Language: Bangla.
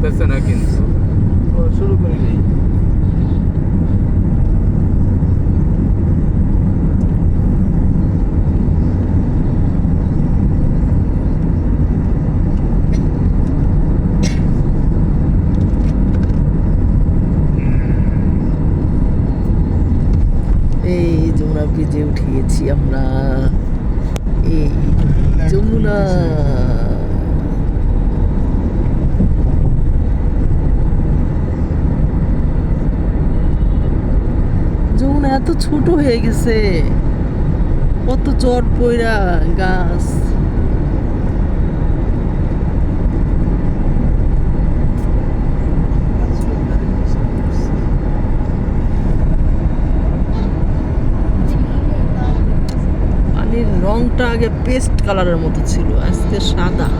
চলতেছে না কিন্তু শুরু করে দিই। এই যমুনা ব্রিজে উঠে গেছি আমরা। এই যমুনা যমুনা এত ছোট হয়ে গেছে, কত চর পইরা গাছ। পানির রংটা আগে পেস্ট কালারের মতো ছিল, আজকে সাদা।